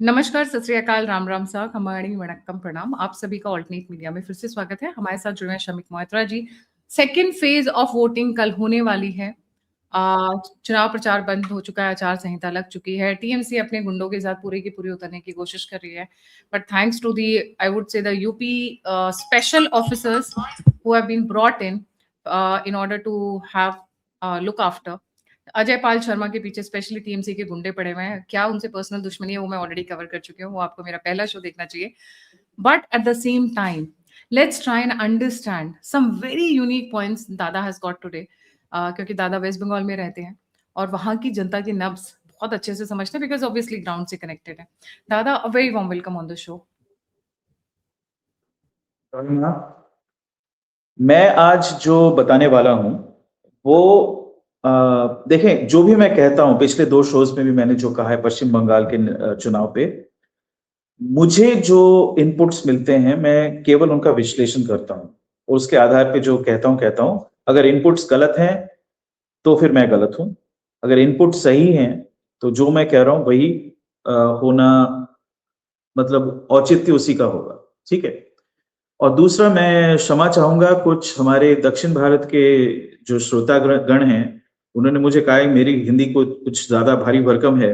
नमस्कार, सत श्री अकाल, राम राम सा, खमाणी वणक्कम प्रणाम। आप सभी का ऑल्टरनेट मीडिया में फिर से स्वागत है। हमारे साथ जुड़े हैं शमिक मोहित्रा जी। सेकेंड फेज ऑफ वोटिंग कल होने वाली है। चुनाव प्रचार बंद हो चुका है, आचार संहिता लग चुकी है। टीएमसी अपने गुंडों के साथ पूरी की पूरी उतरने की कोशिश कर रही है, but thanks to the I would say the UP special officers who have been brought in order to have look after Ajay Pal Sharma के पीछे स्पेशली टीएमसी के गुंडे पड़े हुए हैं। क्या उनसे पर्सनल दुश्मनी है वो मैं ऑलरेडी कवर कर चुकी हूँ, वो आपको मेरा पहला शो देखना चाहिए। But at the same time let's try and understand some very unique points Dada has got today, क्योंकि दादा वेस्ट बंगाल में रहते हैं और वहाँ की जनता की नब्ज बहुत अच्छे से समझते हैं, बिकॉज ऑब्वियसली ग्राउंड से कनेक्टेड है। दादा, a very warm welcome on the show. मैं आज जो बताने वाला हूं वो देखें, जो भी मैं कहता हूं, पिछले 2 शोज में भी मैंने जो कहा है पश्चिम बंगाल के चुनाव पे, मुझे जो इनपुट्स मिलते हैं मैं केवल उनका विश्लेषण करता हूं और उसके आधार पे जो कहता हूं। अगर इनपुट्स गलत हैं तो फिर मैं गलत हूं, अगर इनपुट सही हैं तो जो मैं कह रहा हूं वही होना, मतलब औचित्य उसी का होगा। ठीक है। और दूसरा, मैं क्षमा चाहूंगा, कुछ हमारे दक्षिण भारत के जो श्रोता गण हैं उन्होंने मुझे कहा है मेरी हिंदी को कुछ ज्यादा भारी भरकम है,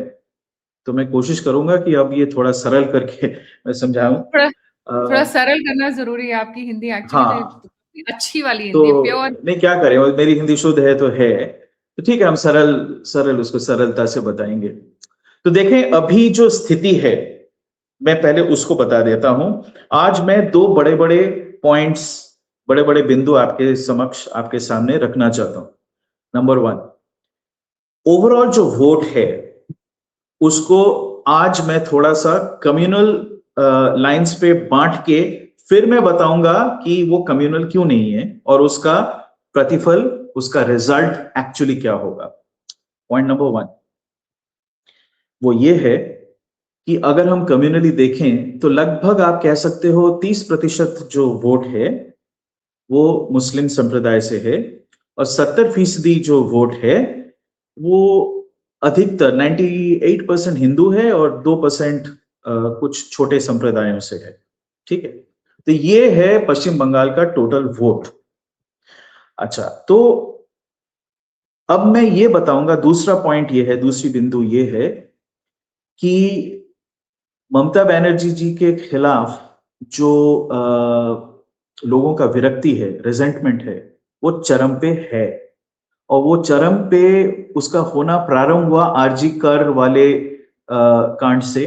तो मैं कोशिश करूंगा कि अब ये थोड़ा सरल करके मैं समझाऊं। थोड़ा सरल करना जरूरी है। आपकी हिंदी एक्चुअली हाँ, तो अच्छी वाली तो हिंदी, प्योर। नहीं, क्या करें, और मेरी हिंदी शुद्ध है तो है, तो ठीक है, हम सरल सरल उसको सरलता से बताएंगे। तो देखें, अभी जो स्थिति है मैं पहले उसको बता देता हूं। आज मैं 2 बड़े बड़े पॉइंट्स, बड़े बड़े बिंदु आपके समक्ष, आपके सामने रखना चाहता हूं। नंबर 1, ओवरऑल जो वोट है उसको आज मैं थोड़ा सा कम्युनल लाइंस पे बांट के फिर मैं बताऊंगा कि वो कम्युनल क्यों नहीं है और उसका प्रतिफल, उसका रिजल्ट एक्चुअली क्या होगा। पॉइंट नंबर 1 वो ये है कि अगर हम कम्युनली देखें तो लगभग आप कह सकते हो 30% जो वोट है वो मुस्लिम संप्रदाय से है और 70% जो वोट है वो अधिकतर 98% हिंदू है और 2% कुछ छोटे संप्रदायों से है। ठीक है। तो ये है पश्चिम बंगाल का टोटल वोट। अच्छा, तो अब मैं ये बताऊंगा, दूसरा पॉइंट ये है, दूसरी बिंदु ये है कि ममता बनर्जी जी के खिलाफ जो लोगों का विरक्ति है, रिजेंटमेंट है, वो चरम पे है। और वो चरम पे उसका होना प्रारंभ हुआ आरजी कर वाले कांड से,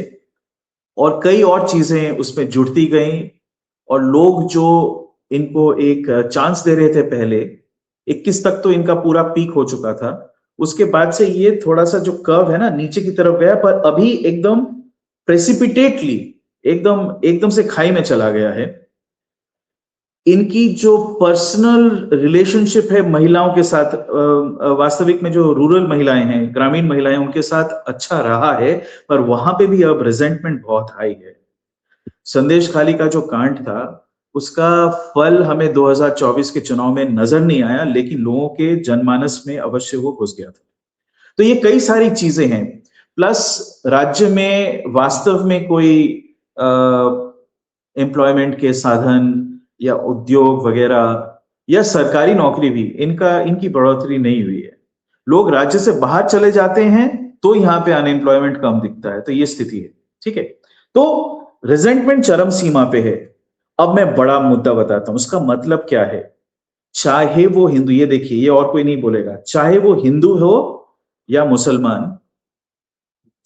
और कई और चीजें उसमें जुड़ती गई। और लोग जो इनको एक चांस दे रहे थे पहले, 21 तक तो इनका पूरा पीक हो चुका था, उसके बाद से ये थोड़ा सा जो कर्व है ना नीचे की तरफ गया, पर अभी एकदम प्रेसिपिटेटली, एकदम एकदम से खाई में चला गया है। इनकी जो पर्सनल रिलेशनशिप है महिलाओं के साथ, वास्तविक में जो रूरल महिलाएं हैं, ग्रामीण महिलाएं, उनके साथ अच्छा रहा है, पर वहां पे भी अब रिजेंटमेंट बहुत हाई है। संदेश खाली का जो कांड था उसका फल हमें 2024 के चुनाव में नजर नहीं आया, लेकिन लोगों के जनमानस में अवश्य वो घुस गया था। तो ये कई सारी चीजें हैं, प्लस राज्य में वास्तव में कोई एम्प्लॉयमेंट के साधन या उद्योग वगैरह या सरकारी नौकरी भी इनकी बढ़ोतरी नहीं हुई है। लोग राज्य से बाहर चले जाते हैं तो यहाँ पे अनएम्प्लॉयमेंट कम दिखता है। तो ये स्थिति है। ठीक है। तो रिजेंटमेंट चरम सीमा पे है। अब मैं बड़ा मुद्दा बताता हूं, उसका मतलब क्या है। चाहे वो हिंदू, ये देखिए, ये और कोई नहीं बोलेगा, चाहे वो हिंदू हो या मुसलमान,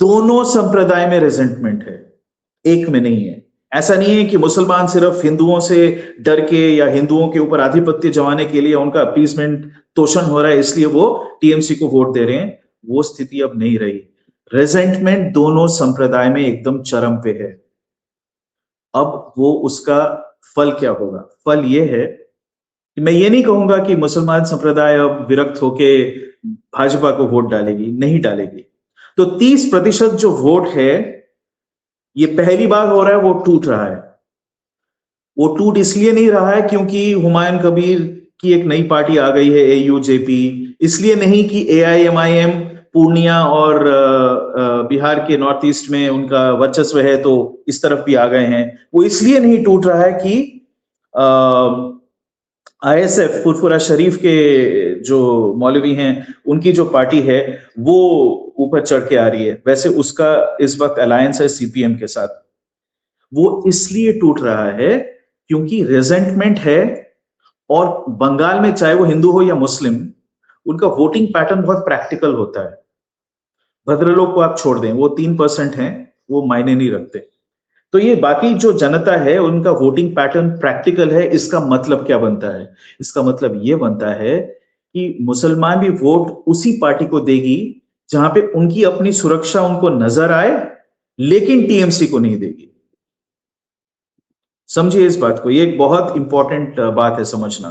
दोनों संप्रदाय में रिजेंटमेंट है, एक में नहीं है। ऐसा नहीं है कि मुसलमान सिर्फ हिंदुओं से डर के या हिंदुओं के ऊपर आधिपत्य जमाने के लिए उनका अपीसमेंट, तोषण हो रहा है इसलिए वो टीएमसी को वोट दे रहे हैं। वो स्थिति अब नहीं रही। रिजेंटमेंट दोनों संप्रदाय में एकदम चरम पे है। अब वो उसका फल क्या होगा? फल ये है कि मैं ये नहीं कहूंगा कि मुसलमान संप्रदाय अब विरक्त होके भाजपा को वोट डालेगी, नहीं डालेगी। तो 30% जो वोट है, ये पहली बार हो रहा है वो टूट रहा है। वो टूट इसलिए नहीं रहा है क्योंकि हुमायूं कबीर की एक नई पार्टी आ गई है, एयूजेपी, इसलिए नहीं कि एआईएमआईएम पूर्णिया और बिहार के नॉर्थ ईस्ट में उनका वर्चस्व है तो इस तरफ भी आ गए हैं। वो इसलिए नहीं टूट रहा है कि आईएसएफ फुरफुरा शरीफ के जो मौलवी हैं उनकी जो पार्टी है वो ऊपर चढ़ के आ रही है। वैसे उसका इस वक्त अलायंस है सीपीएम के साथ। वो इसलिए टूट रहा है क्योंकि रेजेंटमेंट है, और बंगाल में चाहे वो हिंदू हो या मुस्लिम, उनका वोटिंग पैटर्न बहुत प्रैक्टिकल होता है। भद्रलोक को आप छोड़ दें, वो 3% हैं, वो मायने नहीं रखते। तो ये बाकी जो जनता है उनका वोटिंग पैटर्न प्रैक्टिकल है। इसका मतलब क्या बनता है? इसका मतलब ये बनता है कि मुसलमान भी वोट उसी पार्टी को देगी जहां पे उनकी अपनी सुरक्षा उनको नजर आए, लेकिन टीएमसी को नहीं देगी। समझिए इस बात को, ये एक बहुत इंपॉर्टेंट बात है समझना।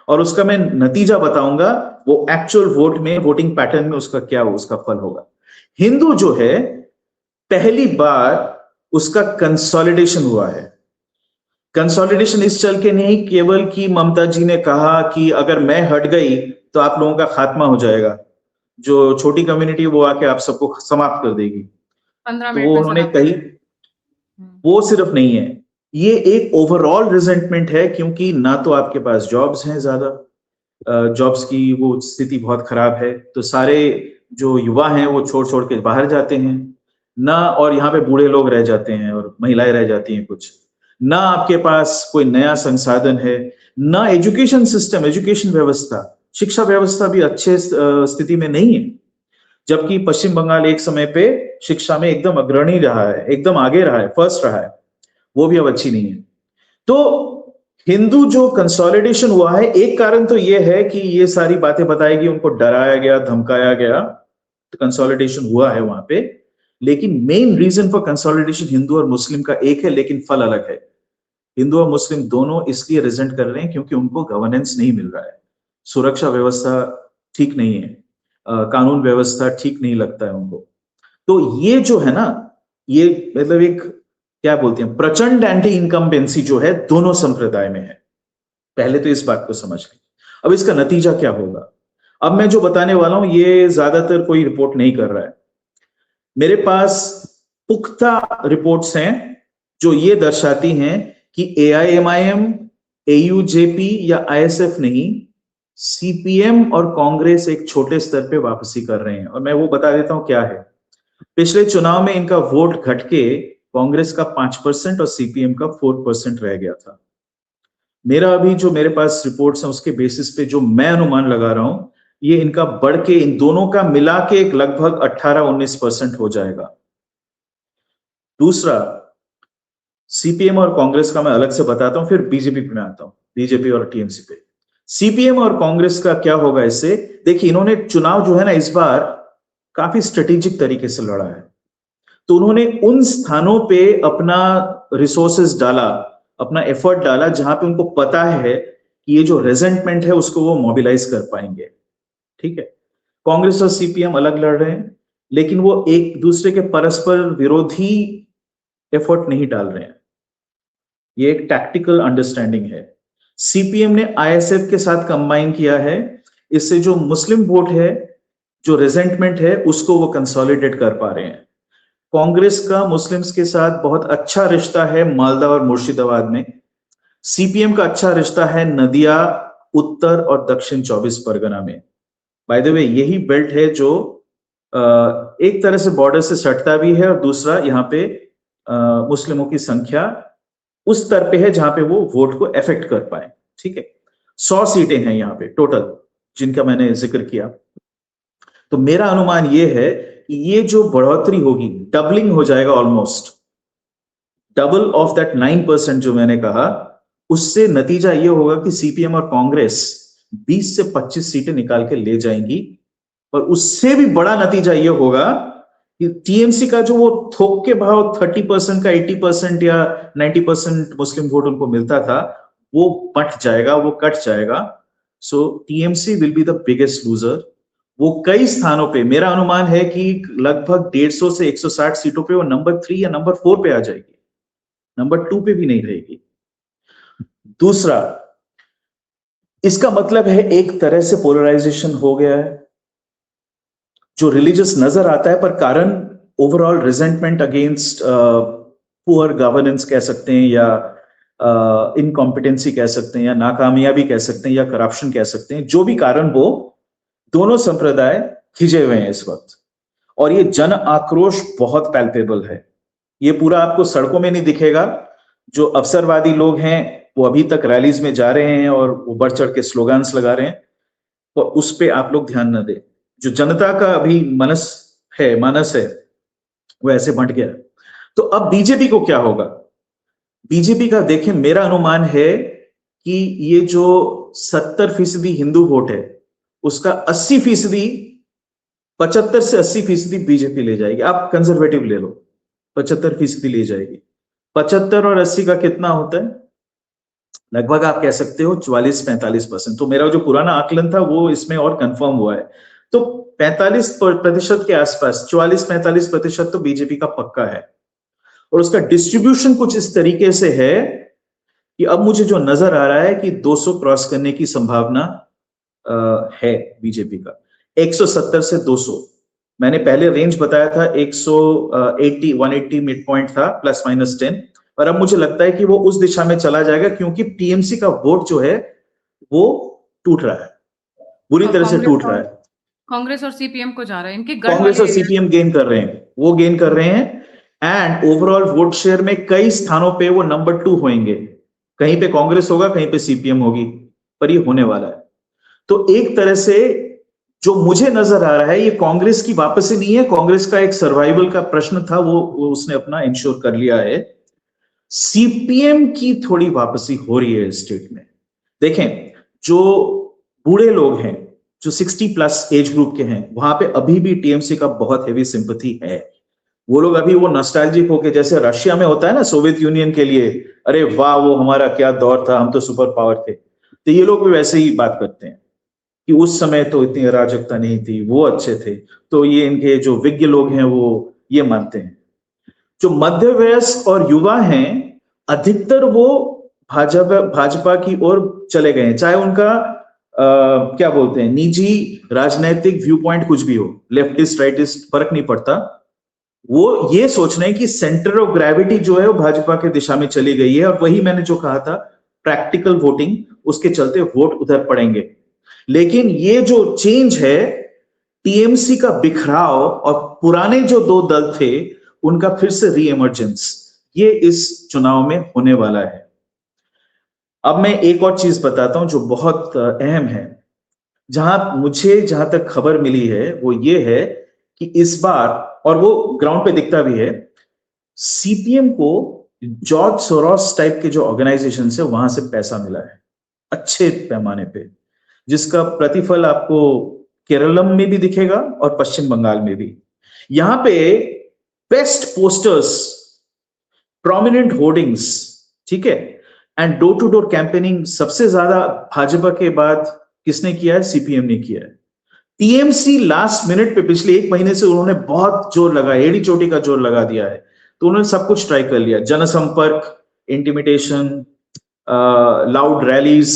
और उसका मैं नतीजा बताऊंगा, वो एक्चुअल वोट में, वोटिंग पैटर्न में उसका क्या हो, उसका फल होगा। हिंदू जो है पहली बार उसका कंसोलिडेशन हुआ है। कंसोलिडेशन इस चल के नहीं केवल कि ममता जी ने कहा कि अगर मैं हट गई तो आप लोगों का खात्मा हो जाएगा, जो छोटी कम्युनिटी वो आके आप सबको समाप्त कर देगी, 15 तो वो मिनट में उन्होंने समाप्त। कही। वो सिर्फ नहीं है, ये एक ओवरऑल रिजेंटमेंट है, क्योंकि ना तो आपके पास जॉब्स हैं ज्यादा, जॉब्स की वो स्थिति बहुत खराब है, तो सारे जो युवा हैं वो छोड़ छोड़ के बाहर जाते हैं ना, और यहाँ पे बूढ़े लोग रह जाते हैं और महिलाएं रह जाती हैं कुछ ना। आपके पास कोई नया संसाधन है ना, एजुकेशन सिस्टम, एजुकेशन व्यवस्था, शिक्षा व्यवस्था भी अच्छे स्थिति में नहीं है। जबकि पश्चिम बंगाल एक समय पे शिक्षा में एकदम अग्रणी रहा है, एकदम आगे रहा है, फर्स्ट रहा है, वो भी अब अच्छी नहीं है। तो हिंदू जो कंसोलिडेशन हुआ है, एक कारण तो ये है कि ये सारी बातें बताएगी, उनको डराया गया, धमकाया गया, तो कंसोलिडेशन हुआ है वहां पे। लेकिन main reason for consolidation Hindu और मुस्लिम का एक है, लेकिन फल अलग है। हिंदू और मुस्लिम दोनों इसलिए रिजेंट कर रहे हैं क्योंकि उनको गवर्नेंस नहीं मिल रहा है, सुरक्षा व्यवस्था ठीक नहीं है, कानून व्यवस्था ठीक नहीं लगता है उनको। तो ये जो है ना, ये मतलब एक क्या बोलते हैं, प्रचंड एंटी इनकम्बेंसी जो है दोनों संप्रदाय में है। पहले तो इस बात को समझ लें। अब इसका नतीजा क्या होगा? अब मैं जो बताने वाला हूं ये ज्यादातर कोई रिपोर्ट नहीं कर रहा है। मेरे पास पुख्ता रिपोर्ट्स हैं जो ये दर्शाती हैं कि एआईएमआईएम, एयूजेपी या आईएसएफ नहीं, सीपीएम और कांग्रेस एक छोटे स्तर पे वापसी कर रहे हैं। और मैं वो बता देता हूं क्या है। पिछले चुनाव में इनका वोट घटके कांग्रेस का 5% और सीपीएम का 4% रह गया था। मेरा अभी जो मेरे पास रिपोर्ट्स हैं उसके बेसिस पे जो मैं अनुमान लगा रहा हूं, ये इनका बढ़ के इन दोनों का मिला के एक लगभग 18-19% हो जाएगा। दूसरा, सीपीएम और कांग्रेस का मैं अलग से बताता हूं, फिर बीजेपी पे मैं आता हूं, बीजेपी और टीएमसी पे। सीपीएम और कांग्रेस का क्या होगा इससे? देखिए, इन्होंने चुनाव जो है ना इस बार काफी स्ट्रेटेजिक तरीके से लड़ा है। तो उन्होंने उन स्थानों पे अपना रिसोर्सेज डाला, अपना एफर्ट डाला जहां पे उनको पता है कि ये जो रेजेंटमेंट है उसको वो मोबिलाइज कर पाएंगे। ठीक है, कांग्रेस और सीपीएम अलग लड़ रहे हैं, लेकिन वो एक दूसरे के परस्पर विरोधी एफर्ट नहीं डाल रहे हैं। ये एक टैक्टिकल अंडरस्टैंडिंग है। सीपीएम ने आईएसएफ के साथ कंबाइन किया है, इससे जो मुस्लिम वोट है, जो रेजेंटमेंट है, उसको वो कंसोलिडेट कर पा रहे हैं। कांग्रेस का मुस्लिम्स के साथ बहुत अच्छा रिश्ता है मालदा और मुर्शिदाबाद में। सीपीएम का अच्छा रिश्ता है नदिया, उत्तर और दक्षिण 24 परगना में। बाय द वे यही बेल्ट है जो एक तरह से बॉर्डर से सटता भी है, और दूसरा यहाँ पे मुस्लिमों की संख्या उस स्तर पे है जहां पे वो वोट को इफेक्ट कर पाए। ठीक है, 100 सीटें हैं यहाँ पे टोटल जिनका मैंने जिक्र किया। तो मेरा अनुमान ये है कि ये जो बढ़ोतरी होगी, डबलिंग हो जाएगा, ऑलमोस्ट डबल ऑफ दैट 9% जो मैंने कहा, उससे नतीजा ये होगा कि सीपीएम और कांग्रेस 20 से 25 सीटें निकाल के ले जाएंगी। और उससे भी बड़ा नतीजा ये होगा कि टीएमसी का जो वो थोक के भाव 30% का 80% या 90% मुस्लिम वोट उनको मिलता था, वो बट जाएगा, वो कट जाएगा। So TMC will be the biggest loser. वो कई स्थानों पे, मेरा अनुमान है कि लगभग 150 से 160 सीटों पे वो नंबर 3 या नंबर 4 पे आ जाएगी, नंबर 2 पे भी नहीं रहेगी। दूसरा, इसका मतलब है एक तरह से पोलराइजेशन हो गया है। जो रिलीजियस नजर आता है, पर कारण overall resentment against poor governance कह सकते हैं, या इनकॉम्पिटेंसी कह सकते हैं, या नाकामयाबी कह सकते हैं, या करप्शन कह सकते हैं, जो भी कारण हो, दोनों संप्रदाय खिंचे हुए हैं इस वक्त। और ये जन आक्रोश बहुत पैल्पेबल है। ये पूरा आपको सड़कों में नहीं दिखेगा। जो अवसरवादी लोग हैं वो अभी तक रैलीज में जा रहे हैं और वो बढ़ चढ़ के स्लोगन्स लगा रहे हैं, तो उस पे आप लोग ध्यान न दें। जो जनता का अभी मानस है वो ऐसे बंट गया। तो अब बीजेपी को क्या होगा? बीजेपी का देखें, मेरा अनुमान है कि ये जो 70% हिंदू वोट है उसका 80%, 75 से 80% बीजेपी ले जाएगी। आप कंजर्वेटिव ले लो, 75% ले जाएगी। 75 और 80 का कितना होता है? लगभग आप कह सकते हो 44-45%। तो मेरा जो पुराना आकलन था वो इसमें और कंफर्म हुआ है। तो 45% के आसपास, 44-45% तो बीजेपी का पक्का है। और उसका डिस्ट्रीब्यूशन कुछ इस तरीके से है कि अब मुझे जो नजर आ रहा है कि 200 क्रॉस करने की संभावना है बीजेपी का। 170 से 200, मैंने पहले रेंज बताया था 180 मिड पॉइंट था, ±10, और अब मुझे लगता है कि वो उस दिशा में चला जाएगा, क्योंकि टीएमसी का वोट जो है वो टूट रहा है, बुरी तरह से टूट रहा है। कांग्रेस और सीपीएम को जा रहा है, इनके कांग्रेस और सीपीएम गेन कर रहे हैं, वो गेन कर रहे हैं। एंड ओवरऑल वोट शेयर में कई स्थानों पे वो नंबर 2 होंगे। कहीं पे कांग्रेस होगा, कहीं पे सीपीएम होगी, पर ये होने वाला है। तो एक तरह से जो मुझे नजर आ रहा है, ये कांग्रेस की वापसी नहीं है। कांग्रेस का एक सर्वाइवल का प्रश्न था, वो उसने अपना इंश्योर कर लिया है। सीपीएम की थोड़ी वापसी हो रही है स्टेट में। देखें, जो बूढ़े लोग हैं, जो 60+ एज ग्रुप के हैं, वहां पे अभी भी टीएमसी का बहुत हेवी सिंपैथी है। वो लोग अभी वो नॉस्टैल्जिक होके, जैसे रशिया में होता है ना सोवियत यूनियन के लिए, अरे वाह वो हमारा क्या दौर था, हम तो सुपर पावर थे। तो ये लोग भी वैसे ही बात करते हैं कि उस समय तो इतनी अराजकता नहीं थी, वो अच्छे थे। तो ये इनके जो विज्ञ लोग हैं वो ये मानते हैं। जो मध्य वयस्क और युवा हैं, अधिकतर वो भाजपा की ओर चले गए हैं, चाहे उनका क्या बोलते हैं, निजी राजनीतिक व्यू पॉइंट कुछ भी हो, लेफ्टिस्ट राइटिस्ट फर्क नहीं पड़ता। वो ये सोच रहे हैं कि सेंटर ऑफ ग्रेविटी जो है वो भाजपा के दिशा में चली गई है, और वही मैंने जो कहा था प्रैक्टिकल वोटिंग, उसके चलते वोट उधर पड़ेंगे। लेकिन ये जो चेंज है, टीएमसी का बिखराव और पुराने जो 2 दल थे उनका फिर से री इमर्जेंस, ये इस चुनाव में होने वाला है। अब मैं एक और चीज बताता हूं जो बहुत अहम है। जहां तक खबर मिली है वो ये है कि इस बार, और वो ग्राउंड पे दिखता भी है, सीपीएम को जॉर्ज सोरोस टाइप के जो ऑर्गेनाइजेशन है वहां से पैसा मिला है अच्छे पैमाने पे, जिसका प्रतिफल आपको केरलम में भी दिखेगा और पश्चिम बंगाल में भी। यहां पे बेस्ट पोस्टर्स, प्रोमिनेंट होर्डिंग्स, ठीक है, and door to door campaigning सबसे ज्यादा भाजपा के बाद किसने किया है? सीपीएम ने किया है। टीएमसी लास्ट मिनट पे पिछले 1 महीने से उन्होंने बहुत जोर लगाया, एड़ी चोटी का जोर लगा दिया है। तो उन्होंने सब कुछ ट्राई कर लिया, जनसंपर्क, इंटिमिडेशन, लाउड रैलीज,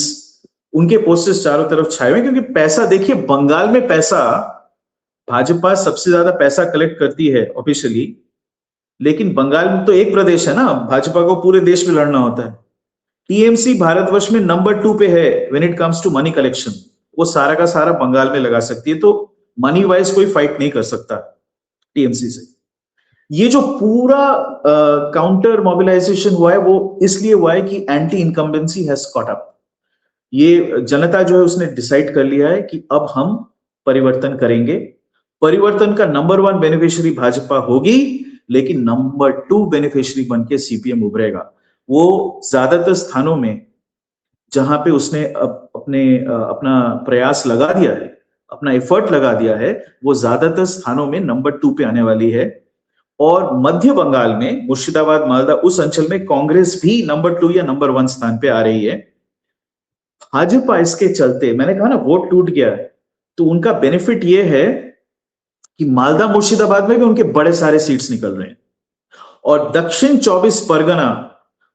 उनके पोस्टर्स चारों तरफ छाए हुए। क्योंकि पैसा, देखिए बंगाल में पैसा, भाजपा सबसे ज्यादा पैसा कलेक्ट करती है ऑफिशियली, लेकिन बंगाल में तो एक प्रदेश है ना, भाजपा को पूरे देश में लड़ना होता है। टीएमसी भारतवर्ष में नंबर 2 पे है when it comes to money collection. वो सारा का सारा बंगाल में लगा सकती है, तो मनी वाइज कोई फाइट नहीं कर सकता टीएमसी से। ये जो पूरा काउंटर मोबिलाइजेशन हुआ है वो इसलिए हुआ है कि anti incumbency has caught up. ये जनता जो है उसने डिसाइड कर लिया है कि अब हम परिवर्तन करेंगे। परिवर्तन का नंबर 1 बेनिफिशियरी भाजपा होगी, लेकिन नंबर 2 बेनिफिशियरी बनके सीपीएम उभरेगा। वो ज्यादातर स्थानों में जहां पे उसने अपना प्रयास लगा दिया है, अपना एफर्ट लगा दिया है, वो ज्यादातर स्थानों में नंबर 2 पे आने वाली है। और मध्य बंगाल में मुर्शिदाबाद, मालदा, उस अंचल में कांग्रेस भी नंबर 2 या नंबर 1 स्थान पे आ रही है। भाजपा इसके चलते, मैंने कहा ना वोट टूट गया है, तो उनका बेनिफिट ये है कि मालदा मुर्शिदाबाद में भी उनके बड़े सारे सीट्स निकल रहे हैं। और दक्षिण 24 परगना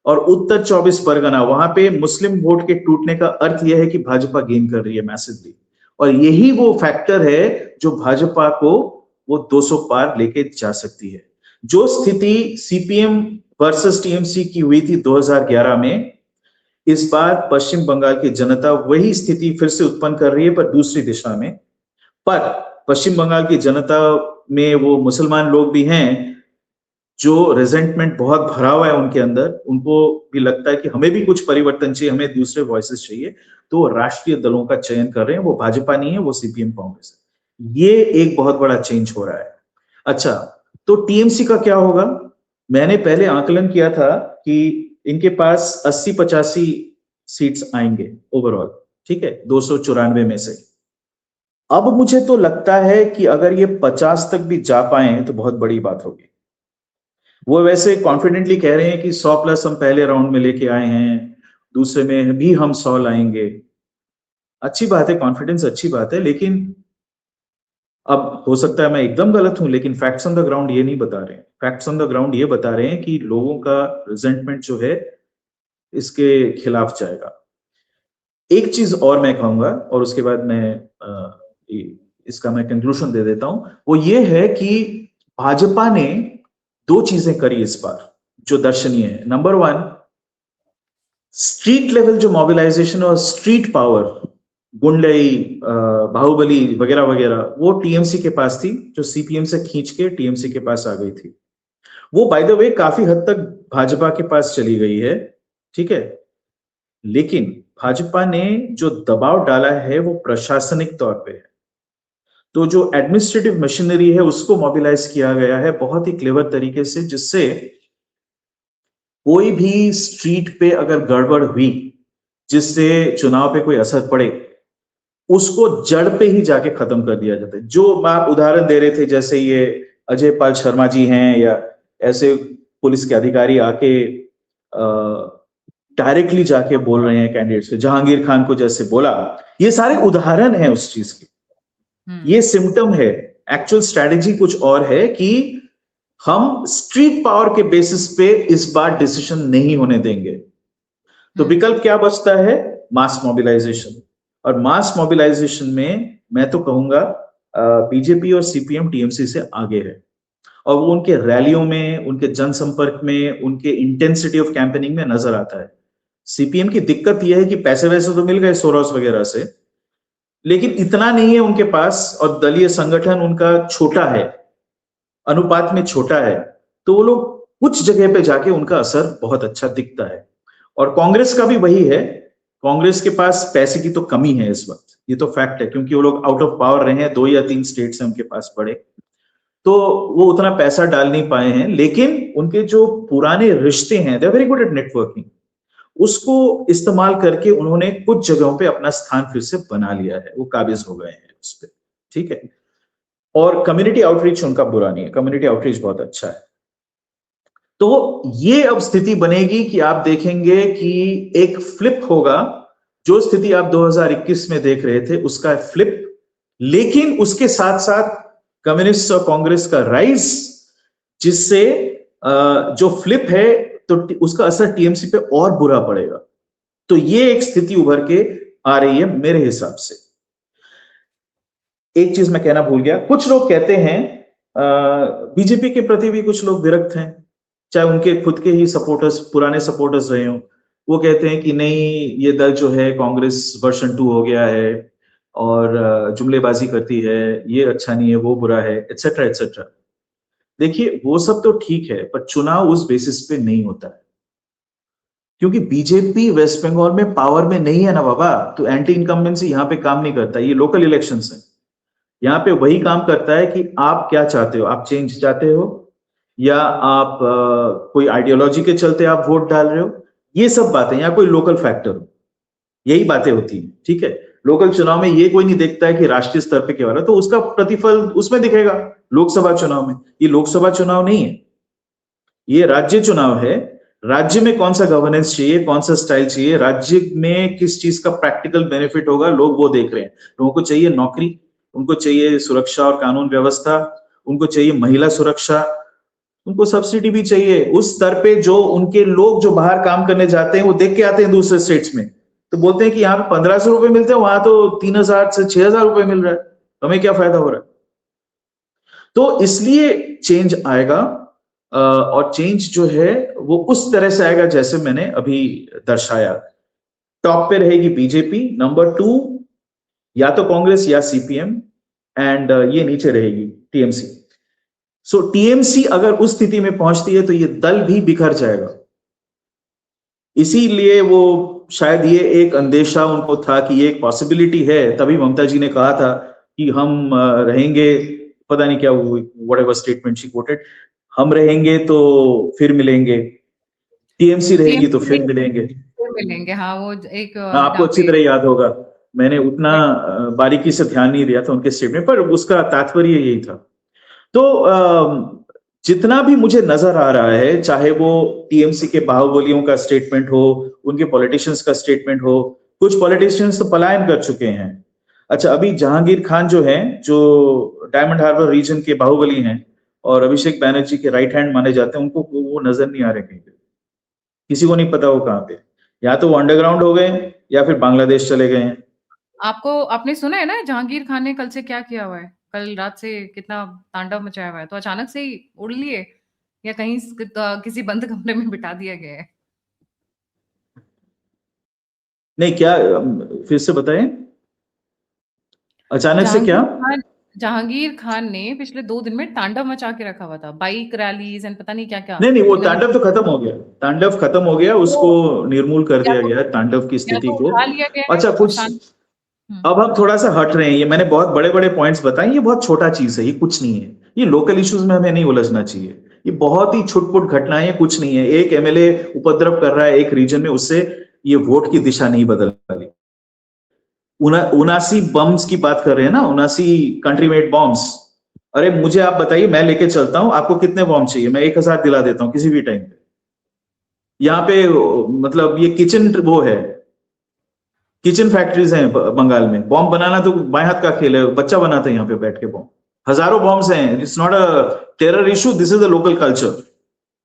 और उत्तर 24 परगना, वहां पे मुस्लिम वोट के टूटने का अर्थ यह है कि भाजपा गेन कर रही है मैसिवली। और यही वो फैक्टर है जो भाजपा को वो 200 पार लेके जा सकती है। जो स्थिति सीपीएम वर्सेस टीएमसी की हुई थी 2011 में, इस बार पश्चिम बंगाल की जनता वही स्थिति फिर से उत्पन्न कर रही है, पर दूसरी दिशा में। पर पश्चिम बंगाल की जनता में वो मुसलमान लोग भी हैं जो रेजेंटमेंट बहुत भरा हुआ है उनके अंदर, उनको भी लगता है कि हमें भी कुछ परिवर्तन चाहिए, हमें दूसरे वॉइसेस चाहिए, तो राष्ट्रीय दलों का चयन कर रहे हैं। वो भाजपा नहीं है, वो सीपीएम कांग्रेस है। ये एक बहुत बड़ा चेंज हो रहा है। अच्छा, तो टीएमसी का क्या होगा? मैंने पहले आकलन किया था कि इनके पास 80-85 सीट्स आएंगे ओवरऑल, ठीक है, 294 में से। अब मुझे तो लगता है कि अगर ये 50 तक भी जा पाए तो बहुत बड़ी बात होगी। वो वैसे कॉन्फिडेंटली कह रहे हैं कि 100+ हम पहले राउंड में लेके आए हैं, दूसरे में भी हम 100 लाएंगे। अच्छी बात है, कॉन्फिडेंस अच्छी बात है, लेकिन अब हो सकता है मैं एकदम गलत हूं, लेकिन फैक्ट्स ऑन द ग्राउंड ये नहीं बता रहे हैं। फैक्ट्स ऑन द ग्राउंड ये बता रहे हैं कि लोगों का रिजेंटमेंट जो है इसके खिलाफ जाएगा। एक चीज और मैं कहूंगा, और उसके बाद इसका मैं कंक्लूजन दे देता हूं, वो ये है कि भाजपा ने 2 चीजें करी इस बार जो दर्शनीय है। नंबर 1, स्ट्रीट लेवल जो मोबिलाइजेशन और स्ट्रीट पावर, गुंडई, बाहुबली वगैरह वगैरह, वो टीएमसी के पास थी, जो सीपीएम से खींच के टीएमसी के पास आ गई थी। वो बाय द वे काफी हद तक भाजपा के पास चली गई है, ठीक है। लेकिन भाजपा ने जो दबाव डाला है वो प्रशासनिक तौर पे है। तो जो एडमिनिस्ट्रेटिव मशीनरी है उसको मोबिलाइज किया गया है बहुत ही क्लेवर तरीके से, जिससे कोई भी स्ट्रीट पे अगर गड़बड़ हुई जिससे चुनाव पे कोई असर पड़े, उसको जड़ पे ही जाके खत्म कर दिया जाता है। जो आप उदाहरण दे रहे थे, जैसे ये अजय पाल शर्मा जी हैं या ऐसे पुलिस के अधिकारी आके डायरेक्टली जाके बोल रहे हैं कैंडिडेट्स को, जहांगीर खान को जैसे बोला, ये सारे उदाहरण हैं उस चीज के। ये सिम्टम है। एक्चुअल स्ट्रेटेजी कुछ और है कि हम स्ट्रीट पावर के बेसिस पे इस बार डिसीजन नहीं होने देंगे। तो विकल्प क्या बचता है? मास मोबिलाइजेशन। और मास मोबिलाइजेशन में मैं तो कहूंगा बीजेपी और सीपीएम टीएमसी से आगे है, और वो उनके रैलियों में, उनके जनसंपर्क में, उनके इंटेंसिटी ऑफ कैंपेनिंग में नजर आता है। सीपीएम की दिक्कत यह है कि पैसे वैसे तो मिल गए सोरोस वगैरह से, लेकिन इतना नहीं है उनके पास, और दलीय संगठन उनका छोटा है, अनुपात में छोटा है। तो वो लोग कुछ जगह पे जाके उनका असर बहुत अच्छा दिखता है। और कांग्रेस का भी वही है। कांग्रेस के पास पैसे की तो कमी है इस वक्त, ये तो फैक्ट है, क्योंकि वो लोग आउट ऑफ पावर रहे हैं, 2 या 3 स्टेट्स हैं उनके पास पड़े, तो वो उतना पैसा डाल नहीं पाए हैं। लेकिन उनके जो पुराने रिश्ते हैं, they are very good at networking, उसको इस्तेमाल करके उन्होंने कुछ जगहों पे अपना स्थान फिर से बना लिया है, वो काबिज हो गए हैं उस पर, ठीक है। और कम्युनिटी आउटरीच उनका बुरा नहीं है, कम्युनिटी आउटरीच बहुत अच्छा है। तो ये अब स्थिति बनेगी कि आप देखेंगे कि एक फ्लिप होगा। जो स्थिति आप 2021 में देख रहे थे उसका फ्लिप, लेकिन उसके साथ साथ कम्युनिस्ट और कांग्रेस का राइज, जिससे जो फ्लिप है तो उसका असर टीएमसी पे और बुरा पड़ेगा। तो ये एक स्थिति उभर के आ रही है मेरे हिसाब से। एक चीज मैं कहना भूल गया, कुछ लोग कहते हैं बीजेपी के प्रति भी कुछ लोग विरक्त हैं, चाहे उनके खुद के ही सपोर्टर्स, पुराने सपोर्टर्स रहे हों। वो कहते हैं कि नहीं, ये दल जो है कांग्रेस वर्जन 2 हो गया है और जुमलेबाजी करती है, ये अच्छा नहीं है, वो बुरा है, एटसेट्रा एटसेट्रा। देखिए, वो सब तो ठीक है, पर चुनाव उस बेसिस पे नहीं होता है, क्योंकि बीजेपी वेस्ट बंगाल में पावर में नहीं है ना बाबा, तो एंटी इनकम्बेंसी यहाँ पे काम नहीं करता। ये लोकल इलेक्शंस है, यहाँ पे वही काम करता है कि आप क्या चाहते हो, आप चेंज चाहते हो या आप कोई आइडियोलॉजी के चलते आप वोट डाल रहे हो, ये सब बातें, या कोई लोकल फैक्टर हो, यही बातें होती है, ठीक है। लोकल चुनाव में ये कोई नहीं देखता है कि राष्ट्रीय स्तर पे क्या हो रहा है, तो उसका प्रतिफल उसमें दिखेगा लोकसभा चुनाव में। ये लोकसभा चुनाव नहीं है, ये राज्य चुनाव है। राज्य में कौन सा गवर्नेंस चाहिए, कौन सा स्टाइल चाहिए, राज्य में किस चीज का प्रैक्टिकल बेनिफिट होगा, लोग वो देख रहे हैं। लोगों को चाहिए नौकरी, उनको चाहिए सुरक्षा और कानून व्यवस्था, उनको चाहिए महिला सुरक्षा, उनको सब्सिडी भी चाहिए उस स्तर पे। जो उनके लोग जो बाहर काम करने जाते हैं वो देख के आते हैं दूसरे स्टेट्स में, तो बोलते हैं कि यहाँ पे 1500 रुपए मिलते हैं, वहां तो 3000 से 6000 रुपए मिल रहा है, हमें क्या फायदा हो रहा है। तो इसलिए चेंज आएगा, और चेंज जो है वो उस तरह से आएगा जैसे मैंने अभी दर्शाया। टॉप पे रहेगी बीजेपी, नंबर 2 या तो कांग्रेस या सीपीएम, एंड ये नीचे रहेगी टीएमसी। सो टीएमसी अगर उस स्थिति में पहुंचती है तो ये दल भी बिखर जाएगा। इसीलिए वो शायद ये एक अंदेशा उनको था कि ये एक पॉसिबिलिटी है, तभी ममता जी ने कहा था कि हम रहेंगे, पता नहीं क्या व्हाटएवर स्टेटमेंट शी कोटेड, हम रहेंगे तो फिर मिलेंगे, टीएमसी रहेगी तो फिर मिलेंगे। हाँ, वो एक आपको अच्छी तरह याद होगा, मैंने उतना बारीकी से ध्यान नहीं दिया था उनके स्टेटमेंट पर, उसका तात्पर्य यही था। तो जितना भी मुझे नजर आ रहा है, चाहे वो टीएमसी के बाहुबलियों का स्टेटमेंट हो, उनके पॉलिटिशियंस का स्टेटमेंट हो, कुछ पॉलिटिशियंस तो पलायन कर चुके हैं। अच्छा, अभी जहांगीर खान जो है, जो डायमंड हार्बर रीजन के बाहुबली हैं और अभिषेक बैनर्जी के राइट हैंड माने जाते हैं, उनको वो नजर नहीं आ रहे कहीं पे, किसी को नहीं पता वो कहाँ पे, या तो वो अंडरग्राउंड हो गए या फिर बांग्लादेश चले गए हैं। आपने सुना है ना जहांगीर खान ने कल से क्या किया हुआ है? कल रात से कितना तांडव मचाया हुआ है, तो अचानक से ही उड़ लिए या कहीं किसी बंद कमरे में बिठा दिया गया है? नहीं, क्या, फिर से बताएं, अचानक से क्या? जहांगीर खान ने पिछले 2 दिन में तांडव मचा के रखा हुआ था, बाइक रैलीज एंड पता नहीं क्या क्या। नहीं, वो तांडव तो खत्म हो गया, तांडव खत्म हो गया, उसको निर्मूल कर दिया गया तांडव की स्थिति को। अच्छा, कुछ अब हम थोड़ा सा हट रहे हैं, ये मैंने बहुत बड़े बड़े पॉइंट्स बताए, ये बहुत छोटा चीज है, ये कुछ नहीं है, ये लोकल इश्यूज में हमें नहीं उलझना चाहिए, ये बहुत ही छुटपुट घटनाएं हैं, कुछ नहीं है। एक एमएलए उपद्रव कर रहा है एक रीजन में, उससे ये वोट की दिशा नहीं बदल रही। 79 बम्स की बात कर रहे हैं ना, 79 कंट्री मेड बॉम्ब्स। अरे मुझे आप बताइए, मैं लेके चलता हूं, आपको कितने बॉम्ब चाहिए, मैं 1000 दिला देता हूं किसी भी टाइम पे। यहाँ पे मतलब ये किचन वो है, किचन फैक्ट्रीज हैं बंगाल में, बॉम्ब बनाना तो बाएं हाथ का खेल है, बच्चा बनाता है यहाँ पे बैठ के बॉम्ब, हजारों बॉम्ब्स हैं, it's not a terror issue, this is a local culture,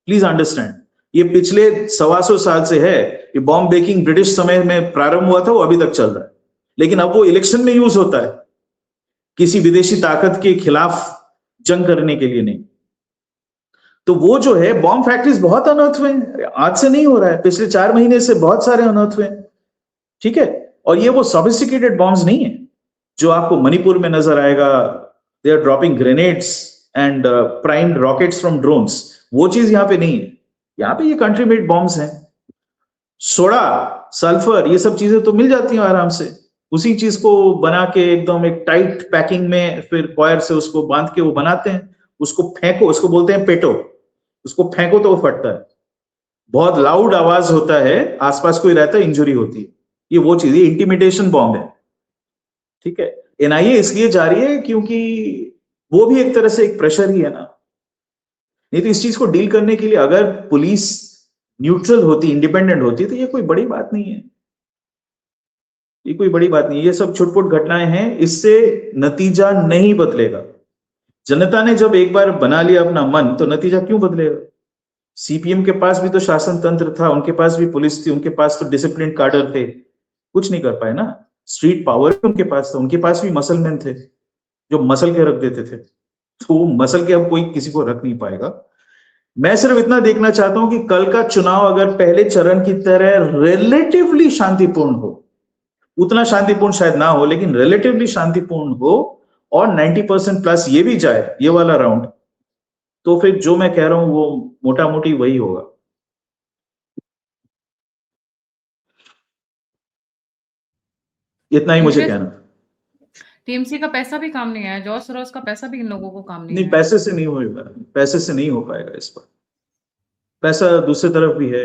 please understand. ये पिछले 125 साल से है, ये बॉम्ब बेकिंग ब्रिटिश समय में प्रारंभ हुआ था, वो अभी तक चल रहा है, लेकिन अब वो इलेक्शन में यूज होता है, किसी विदेशी ताकत के खिलाफ जंग करने के लिए नहीं। तो वो जो है बॉम्ब फैक्ट्रीज बहुत अनर्थ हुए, आज से नहीं हो रहा है, पिछले 4 महीने से बहुत सारे अनर्थ हुए, ठीक है। और ये वो सोफिस्टिकेटेड बॉम्ब्स नहीं है जो आपको मणिपुर में नजर आएगा, they are dropping grenades and primed rockets from drones, वो चीज यहाँ पे नहीं है। यहाँ पे ये कंट्री मेड बॉम्ब्स हैं, सोडा, सल्फर, ये सब चीजें तो मिल जाती हैं आराम से, उसी चीज को बना के एकदम एक टाइट पैकिंग में फिर कॉयर से उसको बांध के वो बनाते हैं, उसको फेंको, उसको बोलते हैं पेटो, उसको फेंको तो वो फटता है, बहुत लाउड आवाज होता है, आसपास कोई रहता है इंजुरी होती है, ये वो चीज, ये इंटिमिडेशन बॉम्ब है, ठीक है। एनआईए इसलिए जा रही है क्योंकि वो भी एक तरह से एक प्रेशर ही है ना, नहीं तो इस चीज को डील करने के लिए अगर पुलिस न्यूट्रल होती, इंडिपेंडेंट होती, तो ये कोई बड़ी बात नहीं है, ये कोई बड़ी बात नहीं है, ये सब छुटपुट घटनाएं हैं, इससे नतीजा नहीं बदलेगा। जनता ने जब एक बार बना लिया अपना मन, तो नतीजा क्यों बदलेगा? सीपीएम के पास भी तो शासन तंत्र था, उनके पास भी पुलिस थी, उनके पास तो डिसिप्लिन कार्डर थे, कुछ नहीं कर पाए ना। स्ट्रीट पावर भी उनके पास था, उनके पास भी मसल मैन थे जो मसल के रख देते थे, तो वो मसल के अब कोई किसी को रख नहीं पाएगा। मैं सिर्फ इतना देखना चाहता हूं कि कल का चुनाव अगर पहले चरण की तरह रिलेटिवली शांतिपूर्ण हो, उतना शांतिपूर्ण शायद ना हो लेकिन रिलेटिवली शांतिपूर्ण हो, और 90% प्लस ये भी जाए ये वाला राउंड, तो फिर जो मैं कह रहा हूं वो मोटा मोटी वही होगा। इतना ही मुझे कहना। टीएमसी का पैसा भी काम नहीं आया, जॉर्ज सोरोस का पैसा भी इन लोगों को काम नहीं आया। पैसे से नहीं होगा, पैसे से नहीं हो पाएगा इस पर, पैसा दूसरी तरफ भी है,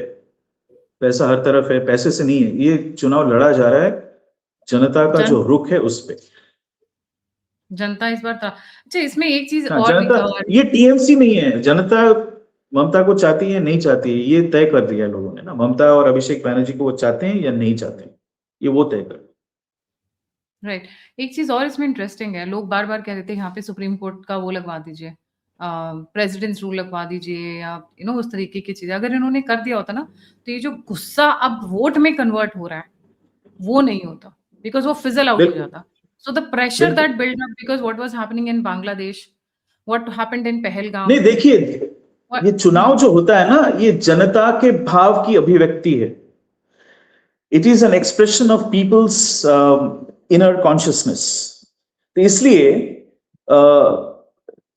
पैसा हर तरफ है, पैसे से नहीं है, ये चुनाव लड़ा जा रहा है जनता का जो रुख है उस पे। जनता इस बार अच्छा, इसमें एक चीज और जनता, ये टीएमसी नहीं है, जनता ममता को चाहती है नहीं चाहती है, ये तय कर दिया है लोगों ने ना, ममता और अभिषेक बैनर्जी को वो चाहते हैं या नहीं चाहते हैं, ये वो तय कर। राइट। एक चीज और इसमें इंटरेस्टिंग है, लोग बार बार कह रहे थे यहाँ पे सुप्रीम कोर्ट का वो लगवा दीजिए, प्रेसिडेंट्स रूल लगवा दीजिए, या उस तरीके की चीजें अगर इन्होंने कर दिया होता ना, तो ये जो गुस्सा अब वोट में कन्वर्ट हो रहा है वो नहीं होता, बिकॉज वो फिजल आउट हो जाता। So the pressure that build up, because what was happening in Bangladesh, what happened in Pahalgam. नहीं देखिए, ये चुनाव जो होता है ना, ये जनता के भाव की अभिव्यक्ति है. It is an expression of people's inner consciousness. तो इसलिए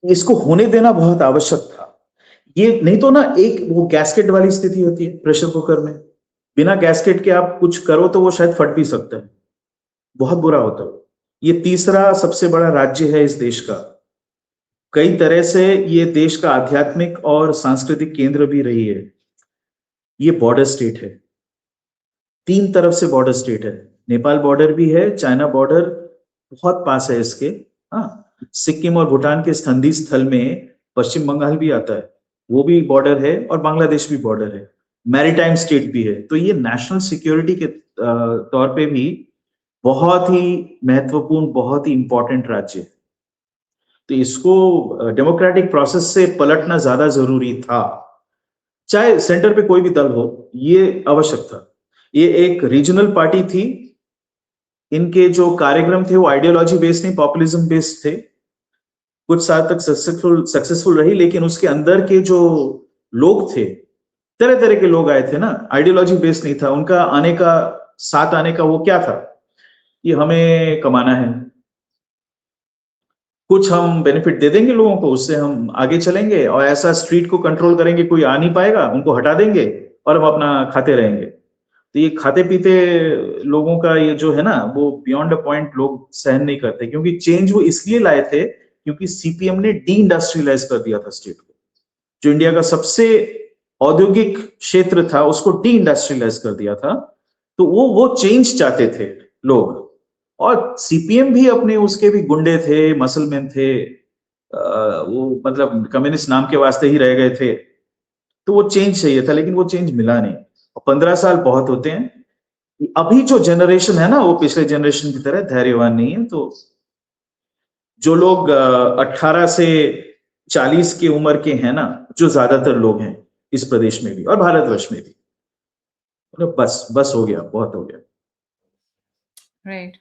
इसको होने देना बहुत आवश्यक था. ये नहीं तो ना एक वो गैस्केट वाली स्थिति होती है प्रेशर कुकर में, बिना गैस्केट के आप कुछ करो तो वो शायद फट भी सकता है, बहुत बुरा होता है. ये तीसरा सबसे बड़ा राज्य है इस देश का. कई तरह से ये देश का आध्यात्मिक और सांस्कृतिक केंद्र भी रही है. ये बॉर्डर स्टेट है, 3 तरफ से बॉर्डर स्टेट है. नेपाल बॉर्डर भी है, चाइना बॉर्डर बहुत पास है इसके. हाँ, सिक्किम और भूटान के संधि स्थल में पश्चिम बंगाल भी आता है, वो भी बॉर्डर है, और बांग्लादेश भी बॉर्डर है. मैरीटाइम स्टेट भी है. तो ये नेशनल सिक्योरिटी के तौर पे भी बहुत ही महत्वपूर्ण, बहुत ही इंपॉर्टेंट राज्य है. तो इसको डेमोक्रेटिक प्रोसेस से पलटना ज्यादा जरूरी था, चाहे सेंटर पे कोई भी दल हो. ये आवश्यक था. ये एक रीजनल पार्टी थी. इनके जो कार्यक्रम थे वो आइडियोलॉजी बेस्ड नहीं, पॉपुलिज्म बेस्ड थे. कुछ साल तक सक्सेसफुल रही, लेकिन उसके अंदर के जो लोग थे, तरह तरह के लोग आए थे ना, आइडियोलॉजी बेस्ड नहीं था. उनका आने का, साथ आने का वो क्या था कि हमें कमाना है, कुछ हम बेनिफिट दे देंगे लोगों को, उससे हम आगे चलेंगे, और ऐसा स्ट्रीट को कंट्रोल करेंगे, कोई आ नहीं पाएगा, उनको हटा देंगे और हम अपना खाते रहेंगे. तो ये खाते पीते लोगों का ये जो है ना, वो बियॉन्ड अ पॉइंट लोग सहन नहीं करते. क्योंकि चेंज वो इसलिए लाए थे क्योंकि सीपीएम ने डी इंडस्ट्रियलाइज कर दिया था स्टेट को. जो इंडिया का सबसे औद्योगिक क्षेत्र था उसको डी इंडस्ट्रियलाइज कर दिया था. तो वो चेंज चाहते थे लोग. और सीपीएम भी अपने उसके भी गुंडे थे, मसलमैन थे, वो मतलब कम्युनिस्ट नाम के वास्ते ही रह गए थे. तो वो चेंज चाहिए था, लेकिन वो चेंज मिला नहीं. 15 साल बहुत होते हैं. अभी जो जनरेशन है ना, वो पिछले जनरेशन की तरह धैर्यवान नहीं है. तो जो लोग 18 से 40 की उम्र के हैं ना, जो ज्यादातर लोग हैं इस प्रदेश में भी और भारतवर्ष में भी, तो बस हो गया, बहुत हो गया. Right,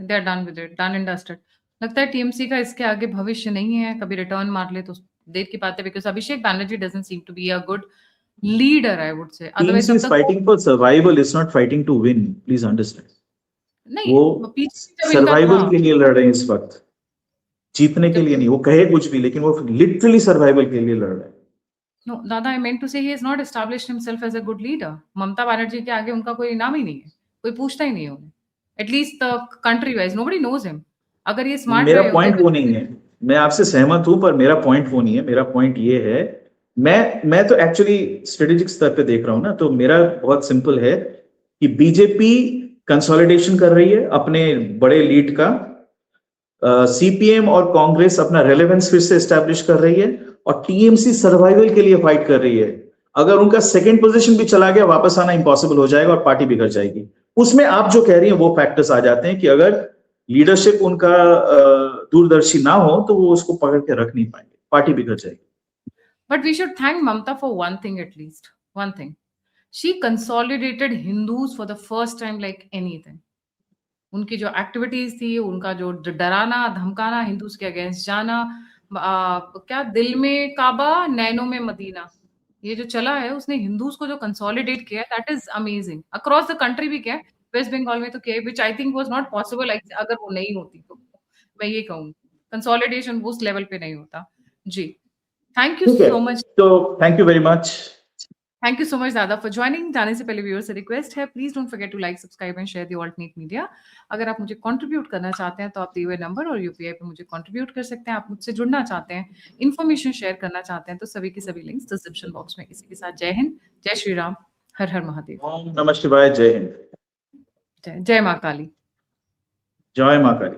they are done with it, done and dusted. लगता है टीएमसी का इसके आगे भविष्य नहीं है. कभी रिटर्न मार ले तो देर की बात है, because Abhishek Banerjee doesn't seem to be a good leader, I would say. Otherwise, TMC is fighting for survival, it's not fighting to win. Please understand. नहीं, वो पीछे सर्वाइवल के लिए लड़ रहे हैं इस वक्त, जीतने के लिए नहीं. वो कहे कुछ भी, लेकिन वो लिटरली सर्वाइवल के लिए लड़ रहे हैं. No, Dada, I meant to say he has not established himself as a good leader. Mamata Banerjee के आगे उनका कोई नाम ही नहीं है, कोई पूछता ही नहीं है उन्हें. At least country wise, nobody knows him. अगर ये स्मार्ट मेरा पॉइंट वो नहीं है. मैं आपसे सहमत हूं, पर मेरा पॉइंट वो नहीं है. मेरा पॉइंट ये है, मैं तो एक्चुअली स्ट्रेटेजिक स्तर पे देख रहा हूं ना. तो मेरा बहुत सिंपल है कि बीजेपी कंसोलिडेशन कर रही है अपने बड़े लीड का. सीपीएम और कांग्रेस अपना रेलेवेंस फिर से एस्टैब्लिश कर रही है, और टीएमसी सर्वाइवल के लिए फाइट कर रही है. अगर उनका सेकंड पोजीशन भी चला गया, वापस आना इंपॉसिबल हो जाएगा और पार्टी बिगड़ जाएगी. उसमें आप जो कह रही हैं वो फैक्टर्स आ जाते हैं कि अगर लीडरशिप उनका दूरदर्शी ना हो तो वो उसको पकड़ के रख नहीं पाएंगे, पार्टी बिगड़ जाएगी. But we should thank Mamta for one thing at least. One thing. She consolidated Hindus for the first time like anything. उनकी जो एक्टिविटीज थी, उनका जो डराना धमकाना, हिंदूज के अगेंस्ट जाना, क्या दिल में काबा नैनों में मदीना, ये जो चला है, उसने हिंदूज को जो कंसोलिडेट किया, that is amazing. Across the country भी किया, वेस्ट बंगाल में तो किया, which I think was not possible. अगर वो नहीं होती तो मैं ये कहूँ, कंसोलिडेशन उस लेवल पे नहीं होता. जी, थैंक यू सो मच. तो thank you very much. Thank you so much Dada for joining. जाने से पहले व्यूअर से रिक्वेस्ट है, please don't forget to like, subscribe and share the alternate media. अगर आप मुझे कंट्रीब्यूट करना चाहते हैं तो आप दिए हुए नंबर और यूपीआई पे मुझे कंट्रीब्यूट कर सकते हैं. आप मुझसे जुड़ना चाहते हैं, इन्फॉर्मेशन शेयर करना चाहते हैं, तो सभी की सभी लिंक्स डिस्क्रिप्शन बॉक्स में. इसी के साथ जय हिंद, जय श्री राम, हर हर महादेव. ओम नमः शिवाय. जय हिंद. जय माँ काली. जय माँ काली.